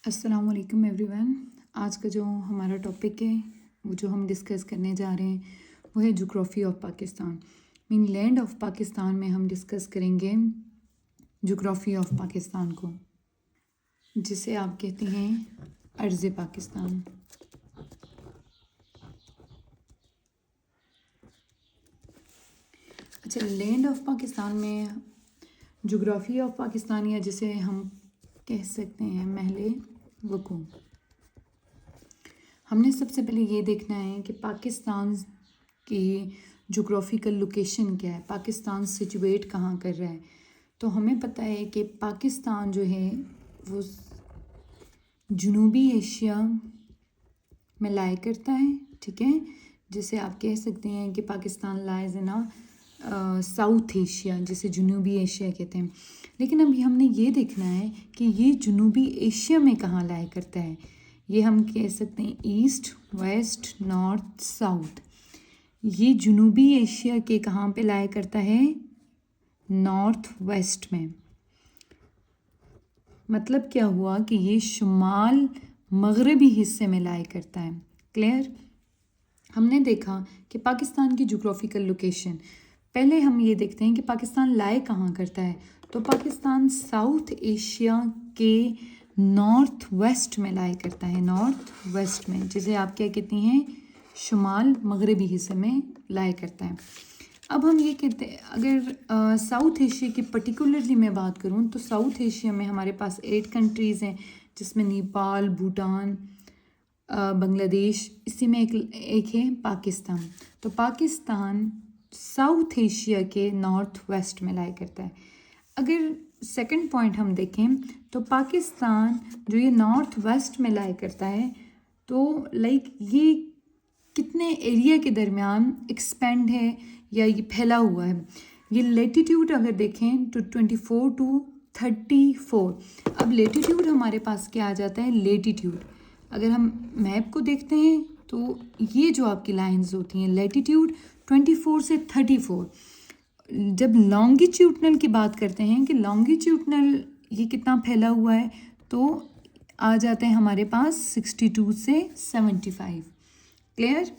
अस्सलाम वालेकुम एवरीवन। आज का जो हमारा टॉपिक है वो जो हम डिस्कस करने जा रहे हैं वो है geography of Pakistan. Mean land of Pakistan में हम डिस्कस करेंगे जोग्राफ़ी ऑफ पाकिस्तान को, जिसे आप कहते हैं अर्ज़ पाकिस्तान। अच्छा, लैंड ऑफ पाकिस्तान में जोग्राफ़ी ऑफ पाकिस्तान, या जिसे हम कह सकते हैं महले वकूं, हमने सबसे पहले ये देखना है कि पाकिस्तान की जोग्राफ़िकल लोकेशन क्या है, पाकिस्तान सिचुएट कहाँ कर रहा है। तो हमें पता है कि पाकिस्तान जो है वो जनूबी एशिया में लाया करता है, ठीक है। जिसे आप कह सकते हैं कि Pakistan lies in south Asia, जिसे जनूबी एशिया कहते हैं। लेकिन अभी हमने ये देखना है कि ये जनूबी एशिया में कहाँ लाया करता है। ये हम कह सकते हैं ईस्ट, वेस्ट, नॉर्थ, साउथ। ये जनूबी एशिया के कहाँ पे लाया करता है? नॉर्थ वेस्ट में। मतलब क्या हुआ कि ये शुमाल मगरबी हिस्से में लाया करता है। क्लियर? हमने देखा कि पाकिस्तान की जोग्राफिकल लोकेशन, पहले हम ये देखते हैं कि पाकिस्तान लाए कहाँ करता है। तो पाकिस्तान साउथ एशिया के नॉर्थ वेस्ट में लाया करता है, नॉर्थ वेस्ट में, जिसे आप क्या कहती हैं? शुमाल मगरबी हिस्से में लाया करता है। अब हम ये कहते हैं, अगर साउथ एशिया की पर्टिकुलरली मैं बात करूँ तो साउथ एशिया में हमारे पास 8 कंट्रीज़ हैं, जिसमें नेपाल, भूटान, बांग्लादेश, इसी में एक है पाकिस्तान। तो पाकिस्तान साउथ एशिया के नॉर्थ वेस्ट में लाया करता है। अगर सेकंड पॉइंट हम देखें तो पाकिस्तान जो ये नॉर्थ वेस्ट में लाया करता है, तो लाइक ये कितने एरिया के दरमियान एक्सपेंड है या ये फैला हुआ है। ये लेटीट्यूड अगर देखें तो 24 टू 34। अब लेटीट्यूड हमारे पास क्या आ जाता है? लेटीट्यूड। अगर हम मैप को देखते हैं तो ये जो आपकी लाइंस होती हैं, लेटीट्यूड 24 से 34। जब लॉन्गिट्यूडनल की बात करते हैं कि लॉन्गिट्यूडनल ये कितना फैला हुआ है, तो आ जाते हैं हमारे पास 62 से 75। क्लियर?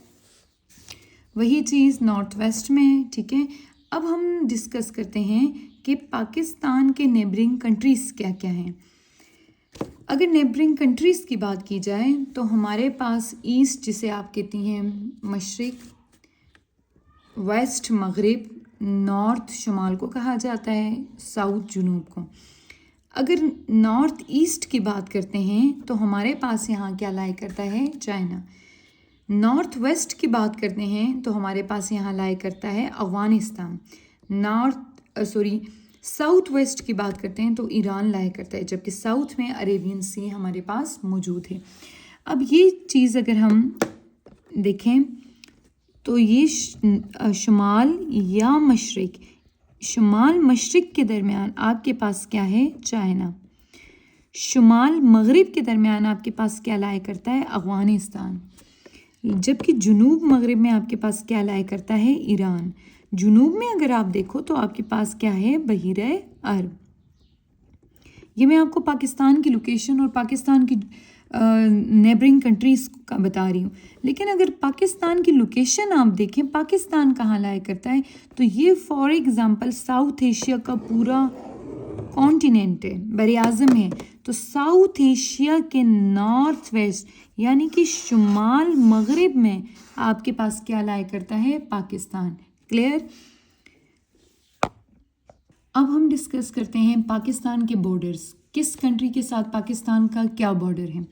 वही चीज़ नॉर्थ वेस्ट में है, ठीक है। अब हम डिस्कस करते हैं कि पाकिस्तान के नेबरिंग कंट्रीज़ क्या क्या हैं। अगर नेबरिंग कंट्रीज़ की बात की जाए तो हमारे पास ईस्ट, जिसे आप कहती हैं मशरिक, वेस्ट मगरिब, नॉर्थ शुमाल को कहा जाता है, साउथ जुनूब को। अगर नॉर्थ ईस्ट की बात करते हैं तो हमारे पास यहाँ क्या लाया करता है? चाइना। नॉर्थ वेस्ट की बात करते हैं तो हमारे पास यहाँ लाया करता है अफ़गानिस्तान। साउथ वेस्ट की बात करते हैं तो ईरान लाया करता है, जबकि साउथ में अरेबियन सी हमारे पास मौजूद है। अब ये चीज़ अगर हम देखें तो ये शुमाल या मशरिक, शुमाल मशरिक के दरमियान आपके पास क्या है? चाइना। शुमाल मगरिब के दरमियान आपके पास क्या लाया करता है? अफ़गानिस्तान। जबकि जुनूब मगरिब में आपके पास क्या लाया करता है? ईरान। जुनूब में अगर आप देखो तो आपके पास क्या है? बहीरे अरब। ये मैं आपको पाकिस्तान की लोकेशन और पाकिस्तान की नेबरिंग कंट्रीज़ का बता रही हूँ। लेकिन अगर पाकिस्तान की लोकेशन आप देखें, पाकिस्तान कहाँ लाया करता है, तो ये फॉर एग्ज़ाम्पल साउथ एशिया का पूरा कॉन्टिनेंट है, बर-ए-आज़म है। तो साउथ एशिया के नॉर्थ वेस्ट यानी कि शुमाल मगरिब में आपके पास क्या लाया करता है? पाकिस्तान। क्लियर? अब हम डिस्कस करते हैं पाकिस्तान के बॉर्डर्स, किस कंट्री के साथ पाकिस्तान का क्या बॉर्डर है।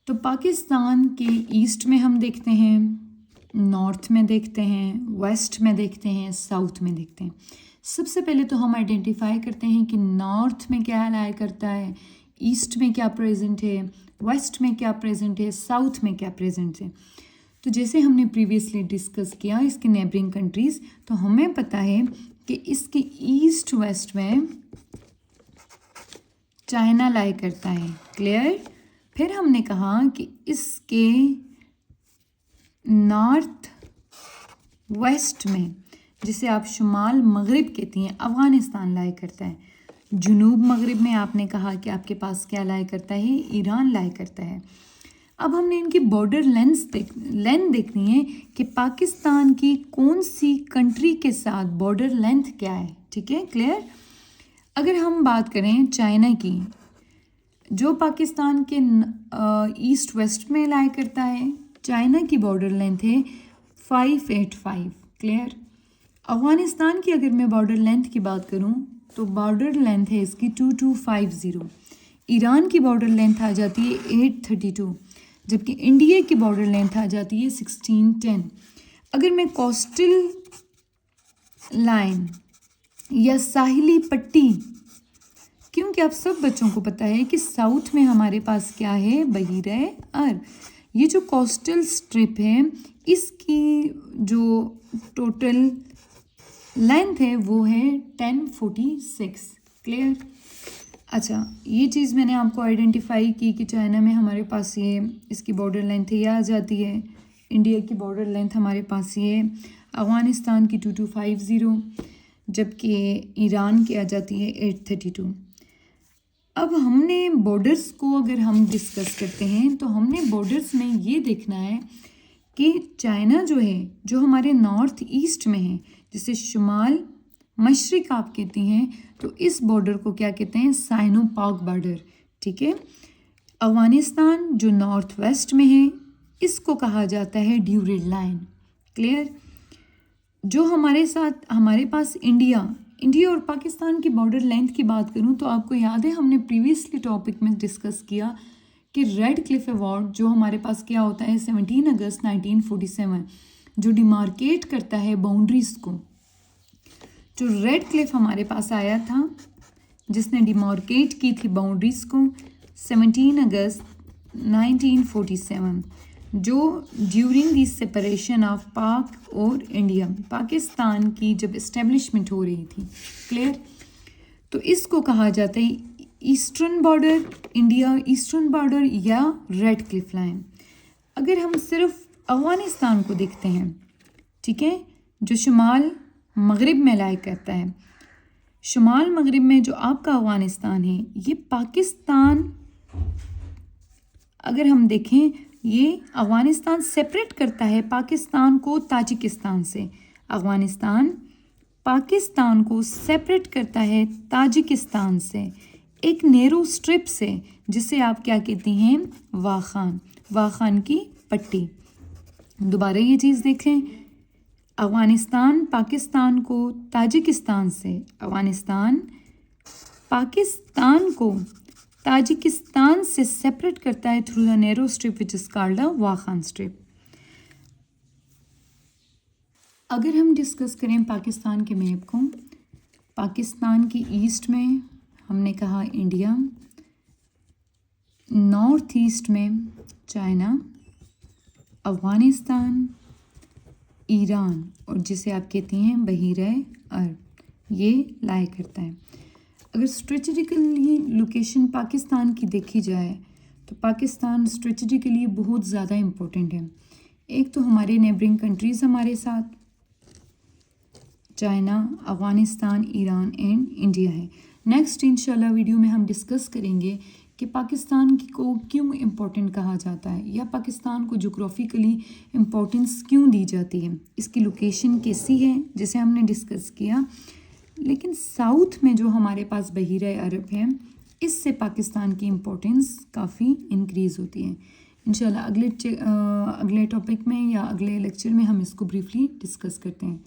तो पाकिस्तान के ईस्ट में हम देखते हैं, नॉर्थ में देखते हैं, वेस्ट में देखते हैं, साउथ में देखते हैं। सबसे पहले तो हम आइडेंटिफाई करते हैं कि नॉर्थ में क्या लाया करता है, ईस्ट में क्या प्रेजेंट है, वेस्ट में क्या प्रेजेंट है, साउथ में क्या प्रेजेंट है। तो जैसे हमने प्रीवियसली डिस्कस किया इसके नेबरिंग कंट्रीज़, तो हमें पता है कि इसके ईस्ट वेस्ट में चाइना लाया करता है। क्लियर? फिर हमने कहा कि इसके नॉर्थ वेस्ट में, जिसे आप शुमाल मगरिब कहती हैं, अफ़गानिस्तान लाया करता है। जुनूब मगरिब में आपने कहा कि आपके पास क्या लाया करता है, ईरान लाया करता है। अब हमने इनकी बॉर्डर लेंथ देखनी है कि पाकिस्तान की कौन सी कंट्री के साथ बॉर्डर लेंथ क्या है। ठीक है, क्लियर। अगर हम बात करें चाइना की, जो पाकिस्तान के ईस्ट वेस्ट में लाया करता है, चाइना की बॉर्डर लेंथ है 585। क्लियर। अफ़गानिस्तान की अगर मैं बॉर्डर लेंथ की बात करूं तो बॉर्डर लेंथ है इसकी 2250। ईरान की बॉर्डर लेंथ आ जाती है 832, जबकि इंडिया की बॉर्डर लेंथ आ जाती है 1610। अगर मैं कोस्टल लाइन या साहिली पट्टी, क्योंकि आप सब बच्चों को पता है कि साउथ में हमारे पास क्या है, बहीर अरब। ये जो कोस्टल स्ट्रिप है इसकी जो टोटल लेंथ है वो है 1046। क्लियर। अच्छा, ये चीज़ मैंने आपको आइडेंटिफाई की कि चाइना में हमारे पास ये इसकी बॉर्डर लेंथ ये आ जाती है, इंडिया की बॉर्डर लेंथ हमारे पास ये, अफ़गानिस्तान की 2250, जबकि ईरान की आ जाती है 832। अब हमने बॉर्डर्स को अगर हम डिस्कस करते हैं तो हमने बॉर्डर्स में ये देखना है कि चाइना जो है, जो हमारे नॉर्थ ईस्ट में है, जिसे शुमाल मशरिक आप कहती हैं, तो इस बॉर्डर को क्या कहते हैं, साइनो पाक बॉर्डर। ठीक है। अफ़गानिस्तान जो नॉर्थ वेस्ट में है इसको कहा जाता है ड्यूरेड लाइन। क्लियर। जो हमारे पास इंडिया और पाकिस्तान की बॉर्डर लेंथ की बात करूं तो आपको याद है हमने प्रीवियसली टॉपिक में डिस्कस किया कि रेड क्लिफ अवार्ड जो हमारे पास क्या होता है 17 अगस्त 1947, जो डिमार्केट करता है बाउंड्रीज को। जो रेड क्लिफ हमारे पास आया था जिसने डिमार्केट की थी बाउंड्रीज को 17 अगस्त 1947, जो ड्यूरिंग दी सेपरेशन ऑफ पाक और इंडिया, पाकिस्तान की जब इस्टेब्लिशमेंट हो रही थी। क्लियर। तो इसको कहा जाता है eastern border, India eastern border या रेड क्लिफ लाइन। अगर हम सिर्फ अफ़गानिस्तान को देखते हैं, ठीक है, जो शुमाल मगरिब में लाया करता है, शुमाल मगरिब में जो आपका अफ़गानिस्तान है, ये पाकिस्तान अगर हम देखें, ये अफ़गानिस्तान सेपरेट करता है पाकिस्तान को ताजिकिस्तान से। अफ़गानिस्तान पाकिस्तान को सेपरेट करता है ताजिकिस्तान से एक नैरो स्ट्रिप से, जिसे आप क्या कहती हैं, वाखान की पट्टी। दोबारा ये चीज़ देखें, अफ़गानिस्तान पाकिस्तान को ताजिकिस्तान से, अफ़गानिस्तान पाकिस्तान को ताजिकिस्तान से सेपरेट करता है through the narrow strip which is called the Wakhan strip. अगर हम डिस्कस करें पाकिस्तान के मैप को, पाकिस्तान की ईस्ट में हमने कहा इंडिया, नॉर्थ ईस्ट में चाइना, अफ़गानिस्तान, ईरान और जिसे आप कहती हैं बहीर अरब, ये लाया करता है। अगर स्ट्रेटेजिकली लोकेशन पाकिस्तान की देखी जाए तो पाकिस्तान स्ट्रेटेजिकली बहुत ज़्यादा इम्पोर्टेंट है। एक तो हमारे नेबरिंग कंट्रीज़ हमारे साथ China, Afghanistan, Iran and India है। नेक्स्ट इंशाल्लाह वीडियो में हम डिस्कस करेंगे कि पाकिस्तान को क्यों इम्पोर्टेंट कहा जाता है या पाकिस्तान को जोग्राफिकली इम्पोर्टेंस क्यों दी जाती है, इसकी लोकेशन कैसी है जिसे हमने डिस्कस किया। लेकिन साउथ में जो हमारे पास बहीर अरब है, इससे पाकिस्तान की इम्पोर्टेंस काफ़ी इंक्रीज़ होती है। इंशाल्लाह अगले टॉपिक में या अगले लेक्चर में हम इसको ब्रीफली डिस्कस करते हैं।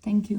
Thank you.